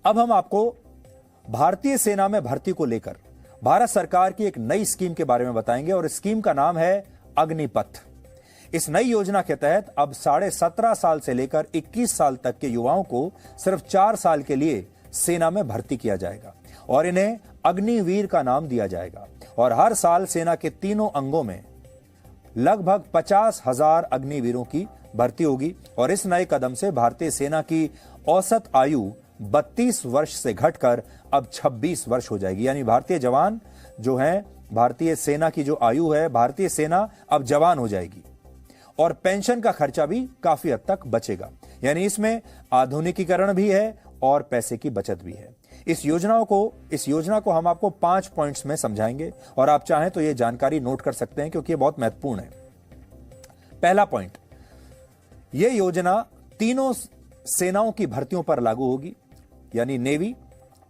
अब हम आपको भारतीय सेना में भर्ती को लेकर भारत सरकार की एक नई स्कीम के बारे में बताएंगे और इस स्कीम का नाम है अग्निपथ। इस नई योजना के तहत अब 17.5 साल से लेकर 21 साल तक के युवाओं को सिर्फ 4 साल के लिए सेना में भर्ती किया जाएगा और इन्हें अग्निवीर का नाम दिया जाएगा। और हर साल सेना के तीनों अंगों में लगभग 50,000 अग्निवीरों की भर्ती होगी और इस नए कदम से भारतीय सेना की औसत आयु 32 वर्ष से घटकर अब 26 वर्ष हो जाएगी। यानी भारतीय जवान जो हैं, भारतीय सेना की जो आयु है, भारतीय सेना अब जवान हो जाएगी और पेंशन का खर्चा भी काफी हद तक बचेगा। यानी इसमें आधुनिकीकरण भी है और पैसे की बचत भी है। इस योजना को हम आपको 5 पॉइंट्स में समझाएंगे और आप चाहें तो यह जानकारी नोट कर सकते हैं क्योंकि यह बहुत महत्वपूर्ण है। पहला पॉइंट, यह योजना तीनों सेनाओं की भर्तियों पर लागू होगी, यानी नेवी,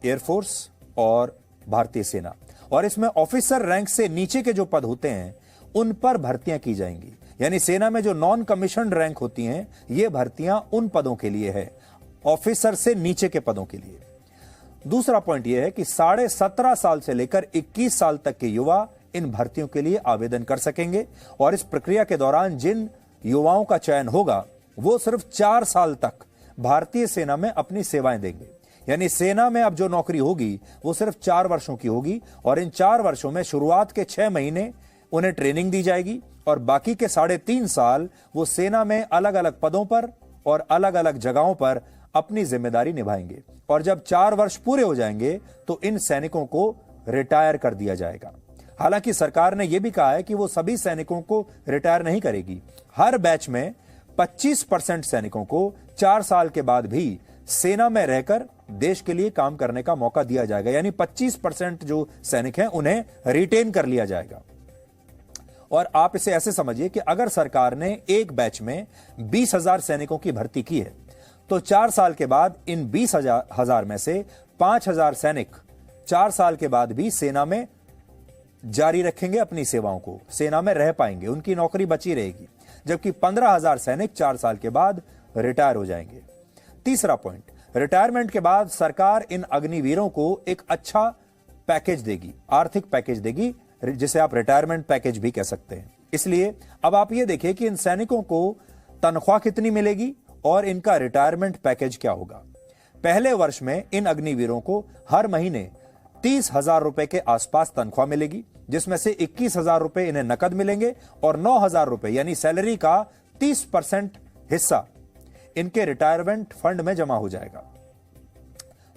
एयरफोर्स और भारतीय सेना। और इसमें ऑफिसर रैंक से नीचे के जो पद होते हैं उन पर भर्तियां की जाएंगी। यानी सेना में जो नॉन कमीशन रैंक होती हैं, ये भर्तियां उन पदों के लिए है, ऑफिसर से नीचे के पदों के लिए। दूसरा पॉइंट यह है कि 17.5 साल से लेकर 21 साल तक के युवा इन भर्तियों के लिए आवेदन कर सकेंगे और इस प्रक्रिया के दौरान जिन युवाओं का चयन होगा वो सिर्फ 4 साल तक भारतीय सेना में अपनी सेवाएं देंगे। यानी सेना में अब जो नौकरी होगी वो सिर्फ 4 वर्षों की होगी और इन 4 वर्षों में शुरुआत के 6 महीने उन्हें ट्रेनिंग दी जाएगी और बाकी के 3.5 साल वो सेना में अलग अलग पदों पर और अलग अलग जगहों पर अपनी जिम्मेदारी निभाएंगे। और जब 4 वर्ष पूरे हो जाएंगे तो इन सैनिकों को रिटायर कर दिया जाएगा। हालांकि सरकार ने यह भी कहा है कि वो सभी सैनिकों को रिटायर नहीं करेगी। हर बैच में 25% सैनिकों को 4 साल के बाद भी सेना में रहकर देश के लिए काम करने का मौका दिया जाएगा। यानी 25% जो सैनिक हैं उन्हें रिटेन कर लिया जाएगा। और आप इसे ऐसे समझिए कि अगर सरकार ने एक बैच में 20,000 सैनिकों की भर्ती की है तो 4 साल के बाद इन 20,000 में से 5,000 सैनिक 4 साल के बाद भी सेना में जारी रखेंगे अपनी सेवाओं को, सेना में रह पाएंगे, उनकी नौकरी बची रहेगी, जबकि 15,000 सैनिक 4 साल के बाद रिटायर हो जाएंगे। तीसरा पॉइंट, रिटायरमेंट के बाद सरकार इन अग्निवीरों को एक अच्छा पैकेज देगी, आर्थिक पैकेज देगी, जिसे आप रिटायरमेंट पैकेज भी कह सकते हैं। इसलिए अब आप ये देखिए कि इन सैनिकों को तनख्वाह कितनी मिलेगी और इनका रिटायरमेंट पैकेज क्या होगा। पहले वर्ष में इन अग्निवीरों को हर महीने 30,000 रुपए के आसपास तनख्वाह मिलेगी, जिसमें से 21,000 रुपए इन्हें नकद मिलेंगे और 9,000 रुपए यानी सैलरी का 30% हिस्सा इनके रिटायरमेंट फंड में जमा हो जाएगा।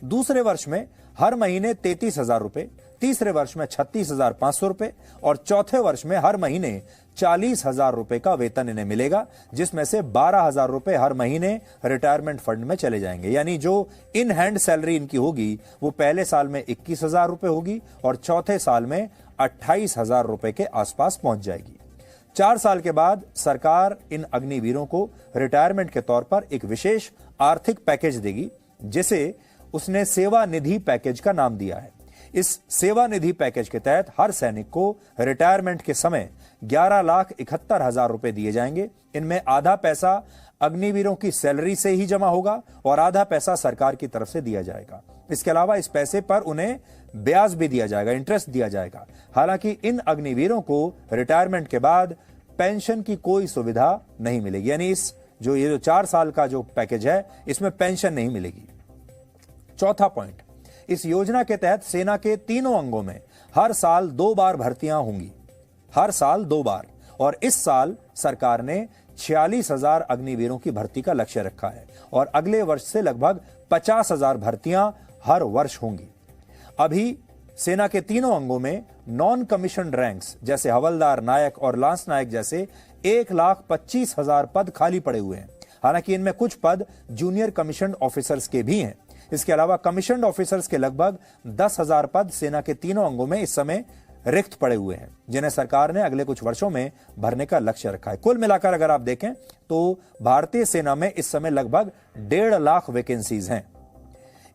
दूसरे वर्ष में हर महीने 33,000 रुपए, तीसरे वर्ष में 36,500 रुपए और चौथे वर्ष में हर महीने 40,000 रुपए का वेतन इन्हें मिलेगा, जिसमें से 12,000 रुपए हर महीने रिटायरमेंट फंड में चले जाएंगे। यानी जो इन हैंड सैलरी इनकी होगी वो पहले साल में 21,000 रुपए होगी और चौथे साल में 28,000 रुपए के आसपास पहुंच जाएगी। 4 साल के बाद सरकार इन अग्निवीरों को रिटायरमेंट के तौर पर एक विशेष आर्थिक पैकेज देगी, जिसे उसने सेवा निधि पैकेज का नाम दिया है। इस सेवा निधि पैकेज के तहत हर सैनिक को रिटायरमेंट के समय 11,71,000 रुपए दिए जाएंगे। इनमें आधा पैसा अग्निवीरों की सैलरी से ही जमा होगा और आधा पैसा सरकार की तरफ से दिया जाएगा। इसके अलावा इस पैसे पर उन्हें ब्याज भी दिया जाएगा, इंटरेस्ट दिया जाएगा। हालांकि इन अग्निवीरों को रिटायरमेंट के बाद पेंशन की कोई सुविधा नहीं मिलेगी। यानी ये जो 4 साल का जो पैकेज है इसमें पेंशन नहीं मिलेगी। चौथा पॉइंट, इस योजना के तहत सेना के तीनों अंगों में हर साल 2 बार भर्तियां होंगी, हर साल 2 बार। और इस साल सरकार ने 46,000 अग्निवीरों की भर्ती का लक्ष्य रखा है और अगले वर्ष से लगभग 50,000 भर्तियां हर वर्ष होंगी। अभी सेना के तीनों अंगों में नॉन कमीशन रैंक्स जैसे हवलदार, नायक और लांस नायक जैसे 1,25,000 पद खाली पड़े हुए हैं। हालांकि इनमें कुछ पद जूनियर कमीशन ऑफिसर्स के भी हैं। इसके अलावा कमीशन ऑफिसर्स के लगभग 10,000 पद सेना के तीनों अंगों में इस समय रिक्त पड़े हुए हैं, जिन्हें सरकार ने अगले कुछ वर्षों में भरने का लक्ष्य रखा है। कुल मिलाकर अगर आप देखें तो भारतीय सेना में इस समय लगभग 1.5 लाख वैकेंसीज हैं।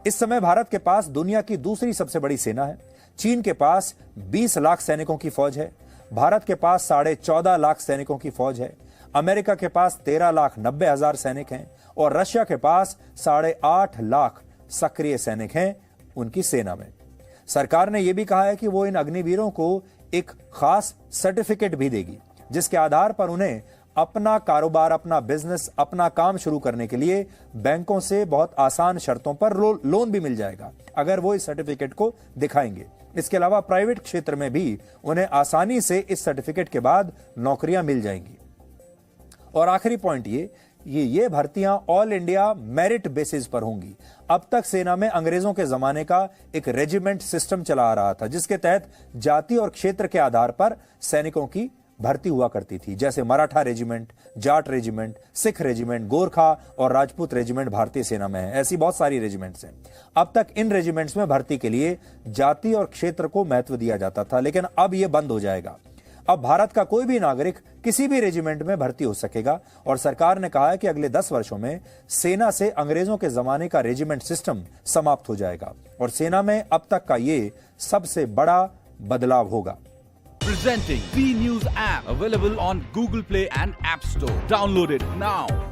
इस समय भारत के पास दुनिया की दूसरी सबसे बड़ी सेना है। चीन के पास 20 लाख सैनिकों की फौज है, भारत के पास 14.5 लाख सैनिकों की फौज है, अमेरिका के पास 13,90,000 सैनिक हैं और रशिया के पास 8.5 लाख सक्रिय सैनिक हैं उनकी सेना में। सरकार ने यह भी कहा है कि वो इन अग्निवीरों को एक खास सर्टिफिकेट भी देगी, जिसके आधार पर उन्हें अपना कारोबार, अपना बिजनेस, अपना काम शुरू करने के लिए बैंकों से बहुत आसान शर्तों पर लोन भी मिल जाएगा, अगर वो इस सर्टिफिकेट को दिखाएंगे। इसके अलावा प्राइवेट क्षेत्र में भी उन्हें आसानी से इस सर्टिफिकेट के बाद नौकरियां मिल जाएंगी। और आखिरी पॉइंट ये भर्तियां ऑल इंडिया मेरिट बेसिस पर होंगी। अब तक सेना में अंग्रेजों के जमाने का एक रेजिमेंट सिस्टम चला आ रहा था, जिसके तहत जाति और क्षेत्र के आधार पर सैनिकों की भर्ती हुआ करती थी, जैसे Maratha regiment, Jat regiment, Sikh regiment, Gorkha और राजपूत रेजिमेंट भारतीय सेना में है। ऐसी बहुत सारी रेजिमेंट्स हैं। अब तक इन रेजिमेंट्स में भर्ती के लिए जाति और क्षेत्र को महत्व दिया जाता था, लेकिन अब यह बंद हो जाएगा। अब भारत का कोई भी नागरिक किसी भी रेजिमेंट में भर्ती हो सकेगा और सरकार ने कहा है कि अगले 10 वर्षों में सेना से अंग्रेजों के जमाने का रेजिमेंट सिस्टम समाप्त हो जाएगा और सेना में अब तक का ये सबसे बड़ा बदलाव होगा। Presenting V News app, available on Google Play and App Store. Download it now.